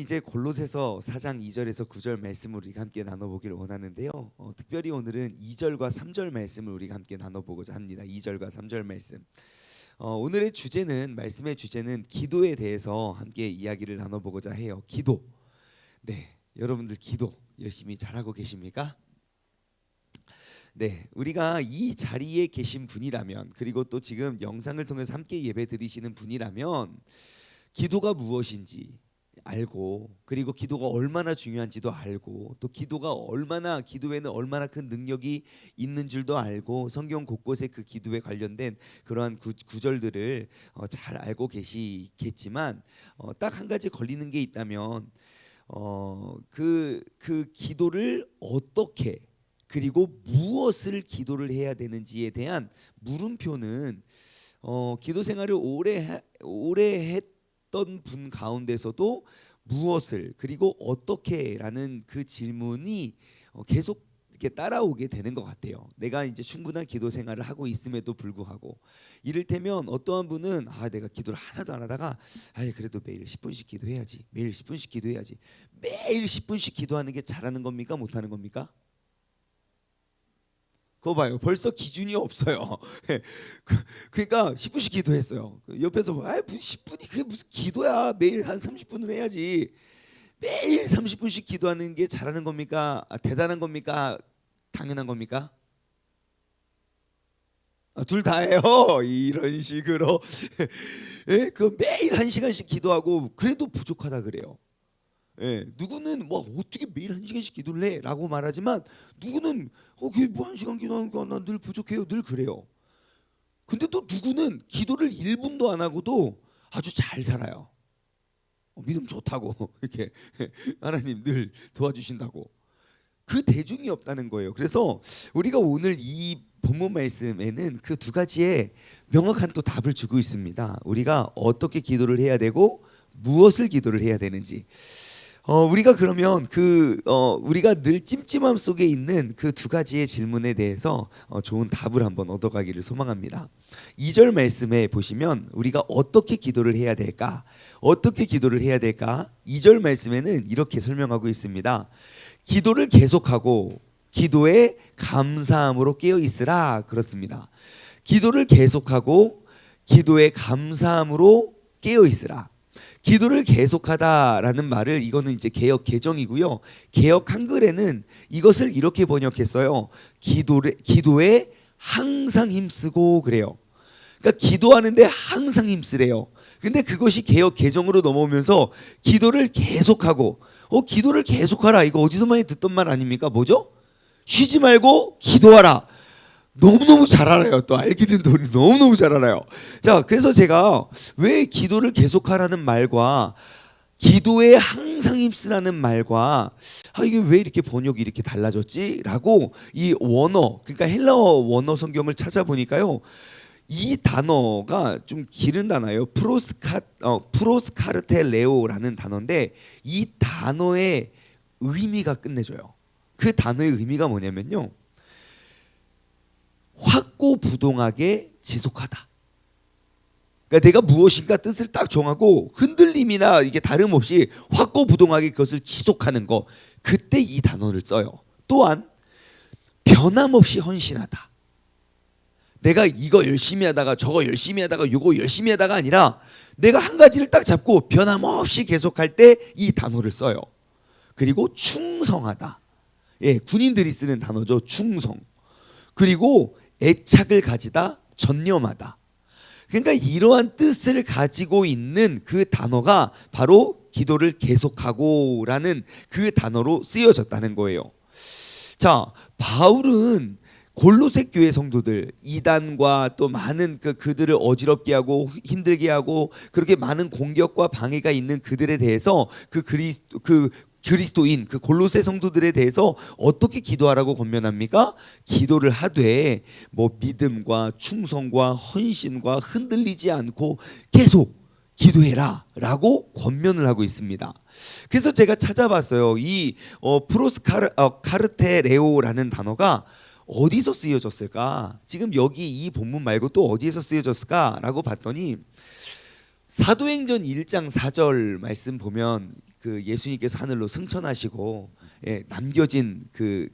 이제 골로새서 4장 2절에서 9절 말씀을 우리가 함께 나눠보기를 원하는데요. 특별히 오늘은 2절과 3절 말씀을 우리가 함께 나눠보고자 합니다. 2절과 3절 말씀. 오늘의 주제는 말씀의 주제는 기도에 대해서 함께 이야기를 나눠보고자 해요. 기도. 네, 여러분들 기도 열심히 잘하고 계십니까? 네, 우리가 이 자리에 계신 분이라면, 그리고 또 지금 영상을 통해서 함께 예배 드리시는 분이라면 기도가 무엇인지 알고, 그리고 기도가 얼마나 중요한지도 알고, 또 기도에는 얼마나 큰 능력이 있는 줄도 알고, 성경 곳곳에 그 기도에 관련된 그러한 구절들을 잘 알고 계시겠지만, 딱 한 가지 걸리는 게 있다면 그 기도를 어떻게, 그리고 무엇을 기도를 해야 되는지에 대한 물음표는 기도 생활을 오래 했던 분 가운데서도 무엇을, 그리고 어떻게라는 그 질문이 계속 이렇게 따라오게 되는 것 같아요. 내가 이제 충분한 기도 생활을 하고 있음에도 불구하고, 이를테면 어떠한 분은 내가 기도를 하나도 안 하다가 그래도 매일 10분씩 기도해야지, 매일 10분씩 기도해야지. 매일 10분씩 기도하는 게 잘하는 겁니까, 못하는 겁니까? 그거 봐요. 벌써 기준이 없어요. 그러니까 10분씩 기도했어요. 옆에서 무슨 10분이 그게 무슨 기도야. 매일 한 30분은 해야지. 매일 30분씩 기도하는 게 잘하는 겁니까? 대단한 겁니까? 당연한 겁니까? 둘 다예요. 이런 식으로 그 매일 1시간씩 기도하고 그래도 부족하다 그래요. 누구는 어떻게 매일 1시간씩 기도를 해? 라고 말하지만, 누구는 그게 1시간 기도하는 거 난 늘 부족해요, 늘 그래요. 근데 또 누구는 기도를 1분도 안 하고도 아주 잘 살아요. 믿음 좋다고 이렇게 하나님 늘 도와주신다고. 그 대중이 없다는 거예요. 그래서 우리가 오늘 이 본문 말씀에는 그 두 가지의 명확한 또 답을 주고 있습니다. 우리가 어떻게 기도를 해야 되고 무엇을 기도를 해야 되는지. 우리가 그러면 우리가 늘 찜찜함 속에 있는 그 두 가지의 질문에 대해서 좋은 답을 한번 얻어가기를 소망합니다. 2절 말씀에 보시면 우리가 어떻게 기도를 해야 될까? 어떻게 기도를 해야 될까? 2절 말씀에는 이렇게 설명하고 있습니다. 기도를 계속하고 기도에 감사함으로 깨어 있으라, 그렇습니다. 기도를 계속하고 기도에 감사함으로 깨어 있으라. 기도를 계속하다라는 말을, 이거는 이제 개역 개정이고요. 개역 한글에는 이것을 이렇게 번역했어요. 기도에 항상 힘쓰고 그래요. 그러니까 기도하는데 항상 힘쓰래요. 근데 그것이 개역 개정으로 넘어오면서 기도를 계속하고, 기도를 계속하라, 이거 어디서 많이 듣던 말 아닙니까? 뭐죠? 쉬지 말고 기도하라. 너무너무 잘 알아요. 또 알기는 너무너무 잘 알아요. 자, 그래서 제가 왜 기도를 계속하라는 말과 기도에 항상 힘쓰라는 말과 이게 왜 이렇게 번역이 이렇게 달라졌지? 라고 이 원어, 그러니까 헬라어 원어 성경을 찾아보니까요, 이 단어가 좀 길은 단어예요. 프로스카르텔레오라는 단어인데, 이 단어의 의미가 끝내줘요. 그 단어의 의미가 뭐냐면요, 확고부동하게 지속하다. 그러니까 내가 무엇인가 뜻을 딱 정하고 흔들림이나 이게 다름없이 확고부동하게 그것을 지속하는 거, 그때 이 단어를 써요. 또한 변함없이 헌신하다. 내가 이거 열심히 하다가 저거 열심히 하다가 요거 열심히 하다가 아니라 내가 한 가지를 딱 잡고 변함없이 계속할 때 이 단어를 써요. 그리고 충성하다. 군인들이 쓰는 단어죠. 충성. 그리고 애착을 가지다, 전념하다. 그러니까 이러한 뜻을 가지고 있는 그 단어가 바로 기도를 계속하고라는 그 단어로 쓰여졌다는 거예요. 자, 바울은 골로새 교회 성도들, 이단과 또 많은 그들을 어지럽게 하고 힘들게 하고 그렇게 많은 공격과 방해가 있는 그들에 대해서 그리스도인 그 골로새 성도들에 대해서 어떻게 기도하라고 권면합니까? 기도를 하되 믿음과 충성과 헌신과 흔들리지 않고 계속 기도해라 라고 권면을 하고 있습니다. 그래서 제가 찾아봤어요. 이 프로스카르텔레오라는 단어가 어디서 쓰여졌을까? 지금 여기 이 본문 말고 또 어디에서 쓰여졌을까? 라고 봤더니 사도행전 1장 4절 말씀 보면 그 예수님께서 하늘로 승천하시고 남겨진 그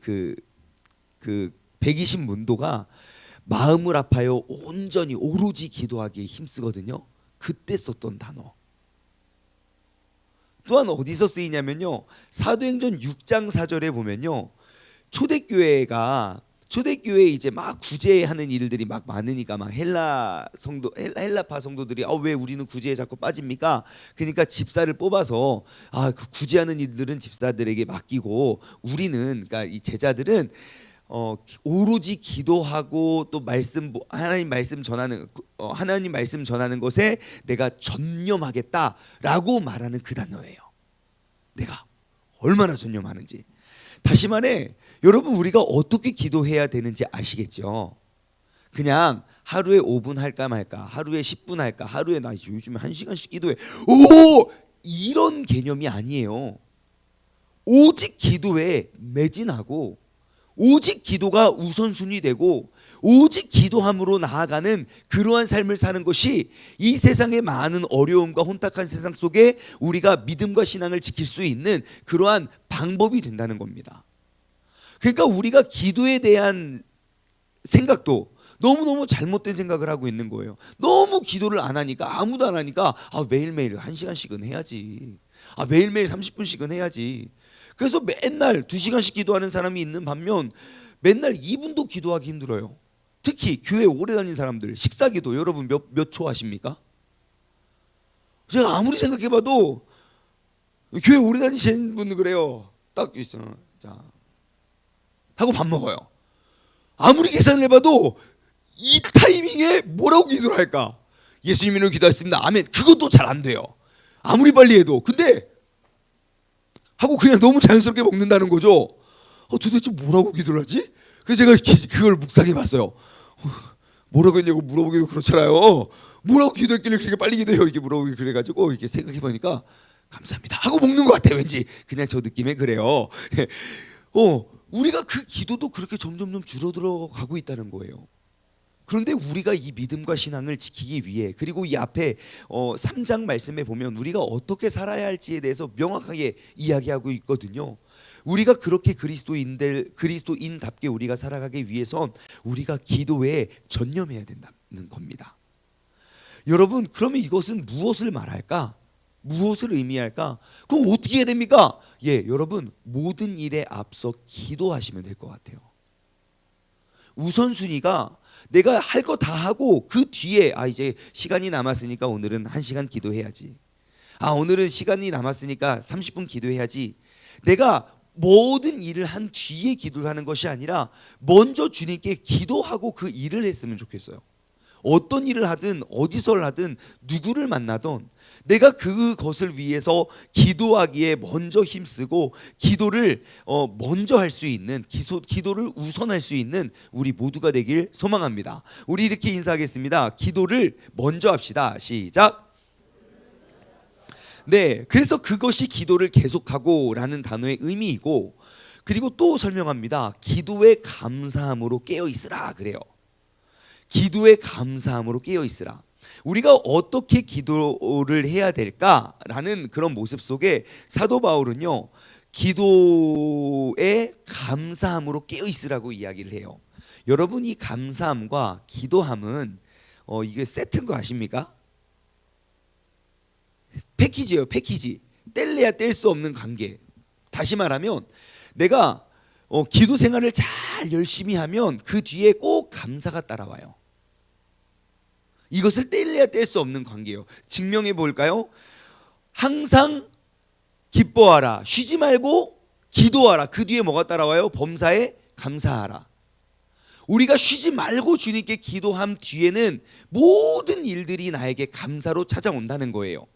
120문도가 마음을 아파요 온전히 오로지 기도하기에 힘쓰거든요. 그때 썼던 단어. 또한 어디서 쓰이냐면요, 사도행전 6장 4절에 보면요, 초대교회 이제 막 구제하는 일들이 막 많으니까 막 헬라파 성도들이 왜 우리는 구제에 자꾸 빠집니까? 그러니까 집사를 뽑아서 그 구제하는 일들은 집사들에게 맡기고 우리는, 그러니까 이 제자들은 오로지 기도하고 또 하나님 말씀 전하는 것에 내가 전념하겠다라고 말하는 그 단어예요. 내가 얼마나 전념하는지. 다시 말해, 여러분 우리가 어떻게 기도해야 되는지 아시겠죠? 그냥 하루에 5분 할까 말까, 하루에 10분 할까, 하루에 나 요즘에 1시간씩 기도해. 이런 개념이 아니에요. 오직 기도에 매진하고 오직 기도가 우선순위 되고 오직 기도함으로 나아가는 그러한 삶을 사는 것이 이 세상의 많은 어려움과 혼탁한 세상 속에 우리가 믿음과 신앙을 지킬 수 있는 그러한 방법이 된다는 겁니다. 그러니까 우리가 기도에 대한 생각도 너무너무 잘못된 생각을 하고 있는 거예요. 너무 기도를 안 하니까, 아무도 안 하니까 매일매일 1시간씩은 해야지, 매일매일 30분씩은 해야지. 그래서 맨날 2시간씩 기도하는 사람이 있는 반면 맨날 2분도 기도하기 힘들어요. 특히 교회 오래 다닌 사람들, 식사기도 여러분 몇 초 하십니까? 제가 아무리 생각해봐도 교회 오래 다니시는 분들 그래요. 딱 있어, 자 하고 밥 먹어요. 아무리 계산을 해봐도 이 타이밍에 뭐라고 기도를 할까? 예수님 이름으로 기도했습니다, 아멘. 그것도 잘 안 돼요, 아무리 빨리 해도. 근데 하고 그냥 너무 자연스럽게 먹는다는 거죠. 도대체 뭐라고 기도를 하지? 그래서 제가 그걸 묵상해 봤어요. 뭐라고 했냐고 물어보기도 그렇잖아요. 뭐라고 기도했길래 그렇게 빨리 기도해요? 이렇게 물어보기 그래가지고 이렇게 생각해 보니까 감사합니다 하고 먹는 것 같아. 왠지 그냥 저 느낌에 그래요. 우리가 그 기도도 그렇게 점점점 줄어들어 가고 있다는 거예요. 그런데 우리가 이 믿음과 신앙을 지키기 위해, 그리고 이 앞에 3장 말씀에 보면 우리가 어떻게 살아야 할지에 대해서 명확하게 이야기하고 있거든요. 우리가 그렇게 그리스도인답게 우리가 살아가기 위해선 우리가 기도에 전념해야 된다는 겁니다. 여러분, 그러면 이것은 무엇을 말할까? 무엇을 의미할까? 그럼 어떻게 해야 됩니까? 여러분, 모든 일에 앞서 기도하시면 될 것 같아요. 우선순위가 내가 할 거 다 하고 그 뒤에 이제 시간이 남았으니까 오늘은 1시간 기도해야지, 오늘은 시간이 남았으니까 30분 기도해야지, 내가 모든 일을 한 뒤에 기도를 하는 것이 아니라 먼저 주님께 기도하고 그 일을 했으면 좋겠어요. 어떤 일을 하든 어디서 하든 누구를 만나든 내가 그것을 위해서 기도하기에 먼저 힘쓰고 기도를 먼저 할 수 있는, 기도를 우선할 수 있는 우리 모두가 되길 소망합니다. 우리 이렇게 인사하겠습니다. 기도를 먼저 합시다. 시작. 네, 그래서 그것이 기도를 계속하고라는 단어의 의미이고, 그리고 또 설명합니다. 기도에 감사함으로 깨어 있으라 그래요. 기도에 감사함으로 깨어 있으라. 우리가 어떻게 기도를 해야 될까라는 그런 모습 속에 사도 바울은요, 기도에 감사함으로 깨어 있으라고 이야기를 해요. 여러분, 이 감사함과 기도함은 이게 세트인 거 아십니까? 패키지예요, 패키지. 뗄래야 뗄 수 없는 관계. 다시 말하면 내가 기도 생활을 잘 열심히 하면 그 뒤에 꼭 감사가 따라와요. 이것을 뗄래야 뗄 수 없는 관계예요. 증명해 볼까요? 항상 기뻐하라, 쉬지 말고 기도하라. 그 뒤에 뭐가 따라와요? 범사에 감사하라. 우리가 쉬지 말고 주님께 기도함 뒤에는 모든 일들이 나에게 감사로 찾아온다는 거예요.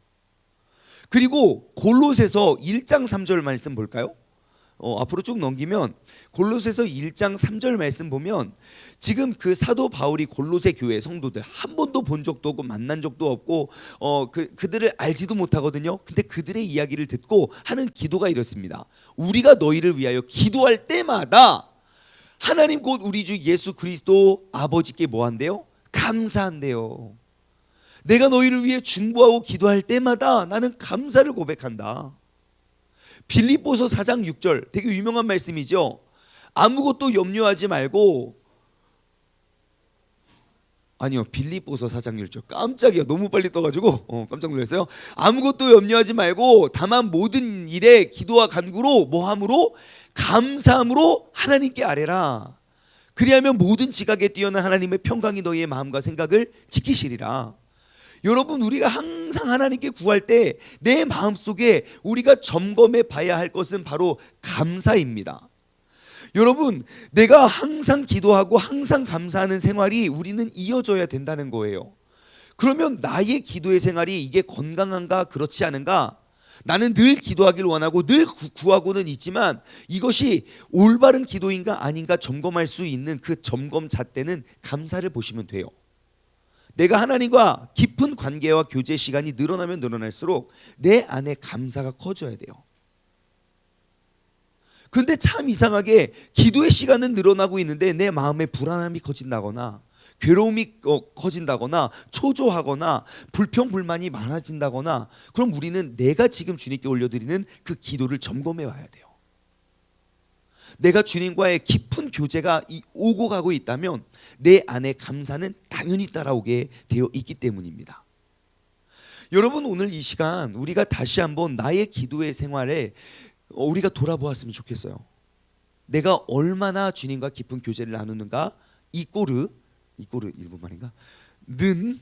그리고 골로새서 1장 3절 말씀 볼까요? 앞으로 쭉 넘기면 골로새서 1장 3절 말씀 보면 지금 그 사도 바울이 골로새 교회 성도들 한 번도 본 적도 없고 만난 적도 없고 그들을 알지도 못하거든요. 근데 그들의 이야기를 듣고 하는 기도가 이렇습니다. 우리가 너희를 위하여 기도할 때마다 하나님 곧 우리 주 예수 그리스도 아버지께 뭐 한대요? 감사한대요. 내가 너희를 위해 중보하고 기도할 때마다 나는 감사를 고백한다. 빌립보서 4장 6절 되게 유명한 말씀이죠. 아무것도 염려하지 말고, 아니요, 빌립보서 4장 6절. 깜짝이야, 너무 빨리 떠가지고 깜짝 놀랐어요. 아무것도 염려하지 말고 다만 모든 일에 기도와 간구로 뭐함으로 감사함으로 하나님께 아뢰라. 그리하면 모든 지각에 뛰어난 하나님의 평강이 너희의 마음과 생각을 지키시리라. 여러분, 우리가 항상 하나님께 구할 때 내 마음속에 우리가 점검해 봐야 할 것은 바로 감사입니다. 여러분, 내가 항상 기도하고 항상 감사하는 생활이 우리는 이어져야 된다는 거예요. 그러면 나의 기도의 생활이 이게 건강한가 그렇지 않은가? 나는 늘 기도하길 원하고 늘 구하고는 있지만 이것이 올바른 기도인가 아닌가 점검할 수 있는 그 점검 잣대는 감사를 보시면 돼요. 내가 하나님과 깊은 관계와 교제 시간이 늘어나면 늘어날수록 내 안에 감사가 커져야 돼요. 근데 참 이상하게 기도의 시간은 늘어나고 있는데 내 마음에 불안함이 커진다거나 괴로움이 커진다거나 초조하거나 불평불만이 많아진다거나, 그럼 우리는 내가 지금 주님께 올려드리는 그 기도를 점검해 와야 돼요. 내가 주님과의 깊은 교제가 오고 가고 있다면 내 안에 감사는 당연히 따라오게 되어 있기 때문입니다. 여러분, 오늘 이 시간 우리가 다시 한번 나의 기도의 생활에 우리가 돌아보았으면 좋겠어요. 내가 얼마나 주님과 깊은 교제를 나누는가? 이꼬르 일본말인가? 는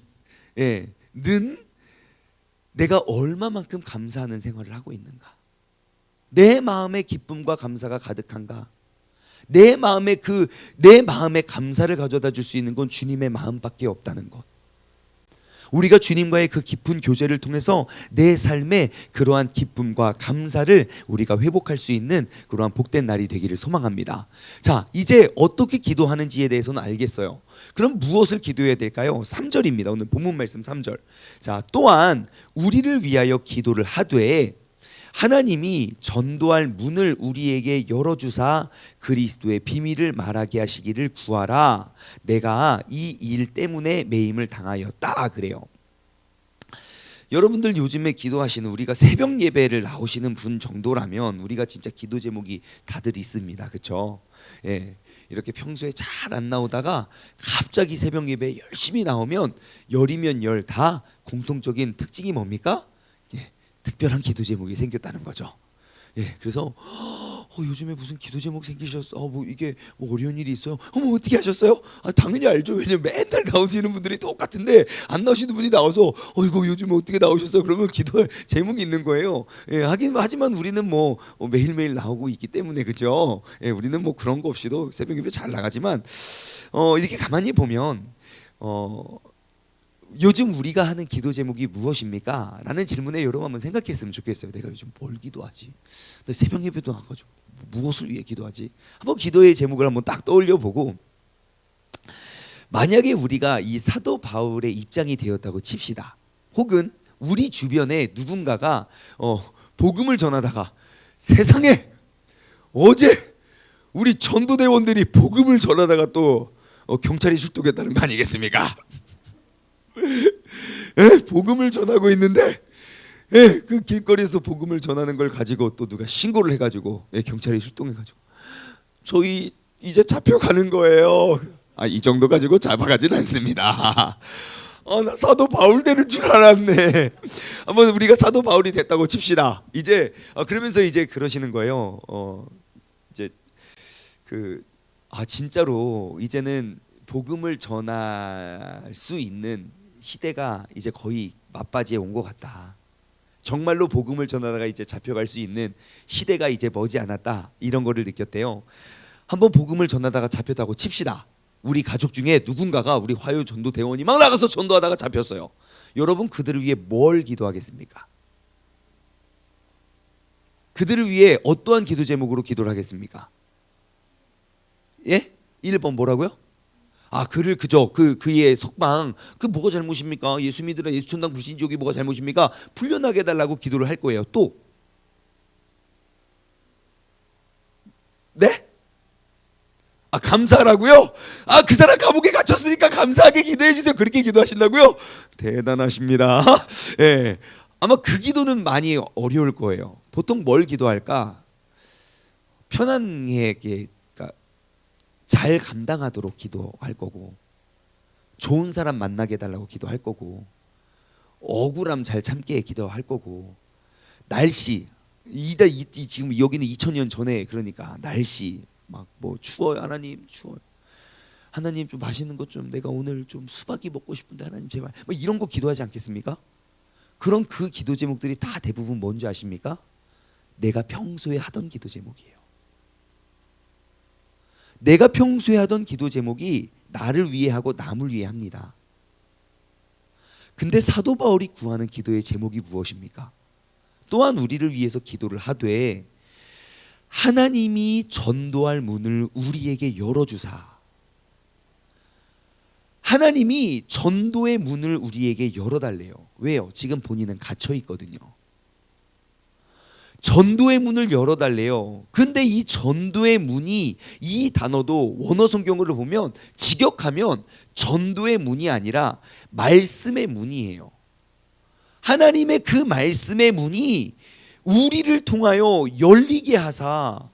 내가 얼마만큼 감사하는 생활을 하고 있는가? 내 마음의 기쁨과 감사가 가득한가? 내 마음의 감사를 가져다 줄 수 있는 건 주님의 마음밖에 없다는 것. 우리가 주님과의 그 깊은 교제를 통해서 내 삶에 그러한 기쁨과 감사를 우리가 회복할 수 있는 그러한 복된 날이 되기를 소망합니다. 자, 이제 어떻게 기도하는지에 대해서는 알겠어요. 그럼 무엇을 기도해야 될까요? 3절입니다. 오늘 본문 말씀 3절. 자, 또한 우리를 위하여 기도를 하되 하나님이 전도할 문을 우리에게 열어주사 그리스도의 비밀을 말하게 하시기를 구하라. 내가 이 일 때문에 매임을 당하였다. 그래요. 여러분들 요즘에 기도하시는, 우리가 새벽 예배를 나오시는 분 정도라면 우리가 진짜 기도 제목이 다들 있습니다. 그렇죠? 예. 이렇게 평소에 잘 안 나오다가 갑자기 새벽 예배에 열심히 나오면 열이면 열 다 공통적인 특징이 뭡니까? 특별한 기도 제목이 생겼다는 거죠. 예, 그래서 요즘에 무슨 기도 제목 생기셨어? 이게 어려운 일이 있어요? 어떻게 하셨어요? 당연히 알죠. 왜냐면 맨날 나오시는 분들이 똑같은데 안 나오시는 분이 나와서 이거 요즘에 어떻게 나오셨어요? 그러면 기도할 제목이 있는 거예요. 예, 하지만 우리는 매일매일 나오고 있기 때문에, 그죠? 예, 우리는 그런 거 없이도 새벽 예배 잘 나가지만 이렇게 가만히 보면 요즘 우리가 하는 기도 제목이 무엇입니까? 라는 질문에 여러분 한번 생각했으면 좋겠어요. 내가 요즘 뭘 기도하지? 나 새벽 예배도 나가지고 무엇을 위해 기도하지? 한번 기도의 제목을 한번 딱 떠올려 보고, 만약에 우리가 이 사도 바울의 입장이 되었다고 칩시다. 혹은 우리 주변에 누군가가 복음을 전하다가 세상에 어제 우리 전도대원들이 복음을 전하다가 또 경찰이 출동했다는 거 아니겠습니까? 복음을 전하고 있는데 그 길거리에서 복음을 전하는 걸 가지고 또 누가 신고를 해가지고 경찰이 출동해가지고 저희 이제 잡혀가는 거예요. 이 정도 가지고 잡아가진 않습니다. 나 사도 바울 되는 줄 알았네. 한번 우리가 사도 바울이 됐다고 칩시다. 이제 그러면서 이제 그러시는 거예요. 이제 진짜로 이제는 복음을 전할 수 있는 시대가 이제 거의 막바지에 온 것 같다. 정말로 복음을 전하다가 이제 잡혀갈 수 있는 시대가 이제 머지 않았다. 이런 거를 느꼈대요. 한번 복음을 전하다가 잡혔다고 칩시다. 우리 가족 중에 누군가가 우리 화요 전도 대원이 막 나가서 전도하다가 잡혔어요. 여러분, 그들을 위해 뭘 기도하겠습니까? 그들을 위해 어떠한 기도 제목으로 기도를 하겠습니까? 예? 1번 뭐라고요? 그의 석방, 뭐가 잘못입니까? 예수 믿으라, 예수 천당 불신지옥이 뭐가 잘못입니까? 풀려나게 해달라고 기도를 할 거예요. 또 네? 감사하라고요? 그 사람 감옥에 갇혔으니까 감사하게 기도해 주세요. 그렇게 기도하신다고요? 대단하십니다. 예. 아마 그 기도는 많이 어려울 거예요. 보통 뭘 기도할까? 편안하게, 그러니까 잘 감당하도록 기도할 거고, 좋은 사람 만나게 해달라고 기도할 거고, 억울함 잘 참게 기도할 거고, 날씨 지금 여기는 2000년 전에, 그러니까 날씨 막 뭐 추워요, 하나님 추워요, 하나님 좀 맛있는 것 좀, 내가 오늘 좀 수박이 먹고 싶은데 하나님 제발, 뭐 이런 거 기도하지 않겠습니까? 그런 그 기도 제목들이 다 대부분 뭔지 아십니까? 내가 평소에 하던 기도 제목이에요. 내가 평소에 하던 기도 제목이 나를 위해 하고 남을 위해 합니다. 근데 사도 바울이 구하는 기도의 제목이 무엇입니까? 또한 우리를 위해서 기도를 하되 하나님이 전도할 문을 우리에게 열어주사, 하나님이 전도의 문을 우리에게 열어달래요. 왜요? 지금 본인은 갇혀 있거든요. 전도의 문을 열어달래요. 근데 이 전도의 문이, 이 단어도 원어 성경으로 보면 직역하면 전도의 문이 아니라 말씀의 문이에요. 하나님의 그 말씀의 문이 우리를 통하여 열리게 하사,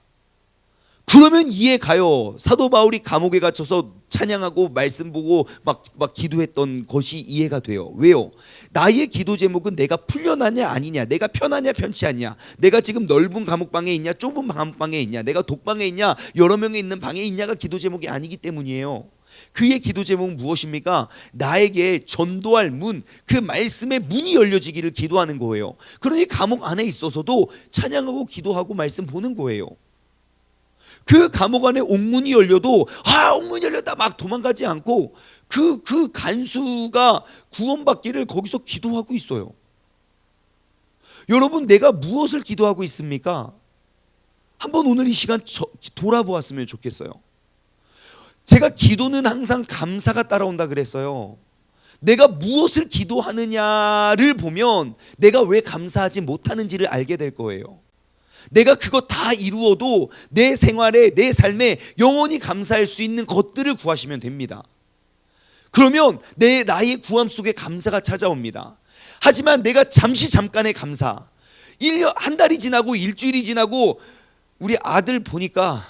그러면 이해 가요. 사도 바울이 감옥에 갇혀서 찬양하고 말씀 보고 막 기도했던 것이 이해가 돼요. 왜요? 나의 기도 제목은 내가 풀려나냐 아니냐, 내가 편하냐 편치 않냐, 내가 지금 넓은 감옥방에 있냐 좁은 감옥방에 있냐, 내가 독방에 있냐 여러 명이 있는 방에 있냐가 기도 제목이 아니기 때문이에요. 그의 기도 제목은 무엇입니까? 나에게 전도할 문, 그 말씀의 문이 열려지기를 기도하는 거예요. 그러니 감옥 안에 있어서도 찬양하고 기도하고 말씀 보는 거예요. 그 감옥 안에 옥문이 열려도 옥문이 열렸다 막 도망가지 않고 그 간수가 구원받기를 거기서 기도하고 있어요. 여러분, 내가 무엇을 기도하고 있습니까? 한번 오늘 이 시간 돌아보았으면 좋겠어요. 제가 기도는 항상 감사가 따라온다 그랬어요. 내가 무엇을 기도하느냐를 보면 내가 왜 감사하지 못하는지를 알게 될 거예요. 내가 그거 다 이루어도 내 생활에, 내 삶에 영원히 감사할 수 있는 것들을 구하시면 됩니다. 그러면 나의 구함 속에 감사가 찾아옵니다. 하지만 내가 잠깐의 감사, 1년, 한 달이 지나고 일주일이 지나고 우리 아들 보니까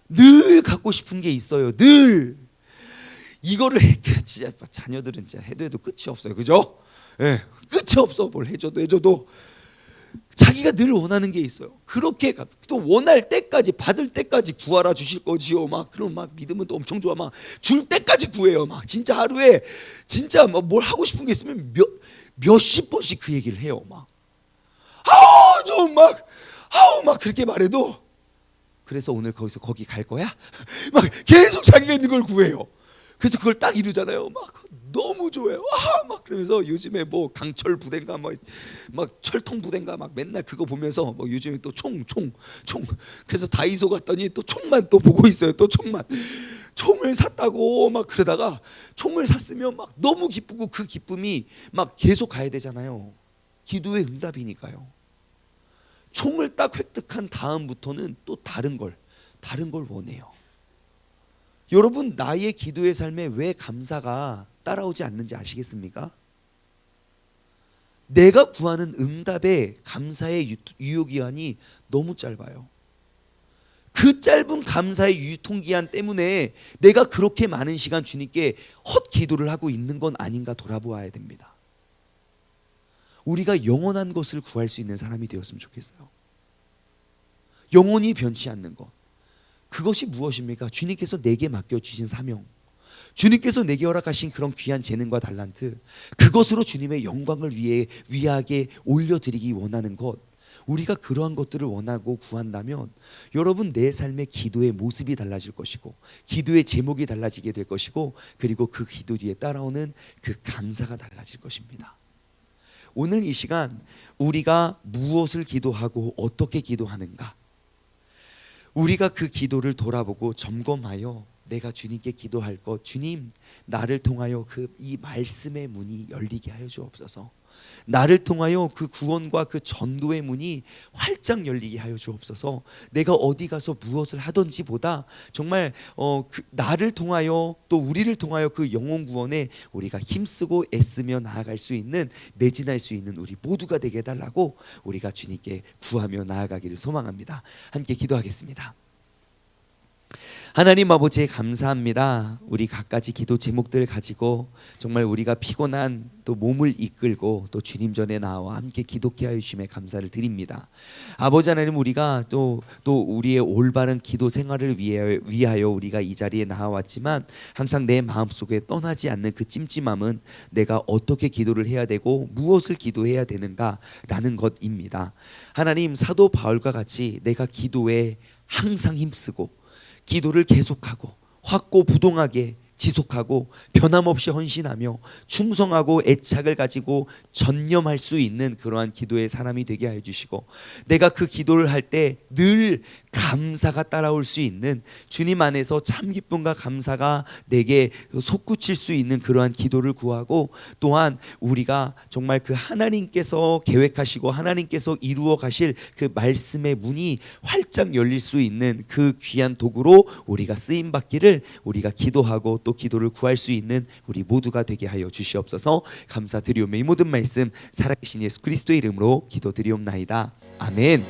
늘 갖고 싶은 게 있어요. 늘 이거를 진짜 자녀들은 진짜 해도 끝이 없어요. 그죠? 예, 끝이 없어. 뭘 해줘도 자기가 늘 원하는 게 있어요. 그렇게 또 원할 때까지, 받을 때까지 구하라 주실 거지요. 막 그럼 막 믿으면 또 엄청 좋아. 막 줄 때까지 구해요. 막 진짜 하루에 진짜 뭘 하고 싶은 게 있으면 몇십 번씩 그 얘기를 해요. 막 좀 막 그렇게 말해도, 그래서 오늘 거기 갈 거야? 막 계속 자기가 있는 걸 구해요. 그래서 그걸 딱 이루잖아요. 막 너무 좋아요. 막 그러면서 요즘에 뭐 강철 부대인가 막 철통 부대인가 막 맨날 그거 보면서 뭐 요즘에 또 총 그래서 다이소 갔더니 또 총만 또 보고 있어요. 또 총을 샀다고 막 그러다가 총을 샀으면 막 너무 기쁘고 그 기쁨이 막 계속 가야 되잖아요. 기도의 응답이니까요. 총을 딱 획득한 다음부터는 또 다른 걸 원해요. 여러분, 나의 기도의 삶에 왜 감사가 따라오지 않는지 아시겠습니까? 내가 구하는 응답에 감사의 유효기한이 너무 짧아요. 그 짧은 감사의 유통기한 때문에 내가 그렇게 많은 시간 주님께 헛 기도를 하고 있는 건 아닌가 돌아보아야 됩니다. 우리가 영원한 것을 구할 수 있는 사람이 되었으면 좋겠어요. 영원히 변치 않는 것, 그것이 무엇입니까? 주님께서 내게 맡겨주신 사명, 주님께서 내게 허락하신 그런 귀한 재능과 달란트, 그것으로 주님의 영광을 위하게 올려드리기 원하는 것, 우리가 그러한 것들을 원하고 구한다면 여러분, 내 삶의 기도의 모습이 달라질 것이고 기도의 제목이 달라지게 될 것이고, 그리고 그 기도 뒤에 따라오는 그 감사가 달라질 것입니다. 오늘 이 시간 우리가 무엇을 기도하고 어떻게 기도하는가, 우리가 그 기도를 돌아보고 점검하여 내가 주님께 기도할 것, 주님 나를 통하여 이 말씀의 문이 열리게 하여 주옵소서. 나를 통하여 그 구원과 그 전도의 문이 활짝 열리게 하여 주옵소서. 내가 어디 가서 무엇을 하든지 보다 정말 나를 통하여 또 우리를 통하여 그 영혼 구원에 우리가 힘쓰고 애쓰며 나아갈 수 있는, 매진할 수 있는 우리 모두가 되게 해달라고 우리가 주님께 구하며 나아가기를 소망합니다. 함께 기도하겠습니다. 하나님 아버지 감사합니다. 우리 갖가지 기도 제목들을 가지고 정말 우리가 피곤한 또 몸을 이끌고 또 주님 전에 나와 함께 기도케 하여 주심에 감사를 드립니다. 아버지 하나님, 우리가 또 우리의 올바른 기도 생활을 위하여 우리가 이 자리에 나와왔지만 항상 내 마음속에 떠나지 않는 그 찜찜함은 내가 어떻게 기도를 해야 되고 무엇을 기도해야 되는가라는 것입니다. 하나님, 사도 바울과 같이 내가 기도에 항상 힘쓰고 기도를 계속하고 확고부동하게 지속하고 변함없이 헌신하며 충성하고 애착을 가지고 전념할 수 있는 그러한 기도의 사람이 되게 하여 주시고, 내가 그 기도를 할 때 늘 감사가 따라올 수 있는, 주님 안에서 참 기쁨과 감사가 내게 솟구칠 수 있는 그러한 기도를 구하고, 또한 우리가 정말 그 하나님께서 계획하시고 하나님께서 이루어 가실 그 말씀의 문이 활짝 열릴 수 있는 그 귀한 도구로 우리가 쓰임 받기를 우리가 기도하고 또 기도를 구할 수 있는 우리 모두가 되게 하여 주시옵소서. 감사드리오며 이 모든 말씀 살아계신 예수 그리스도의 이름으로 기도드리옵나이다. 아멘.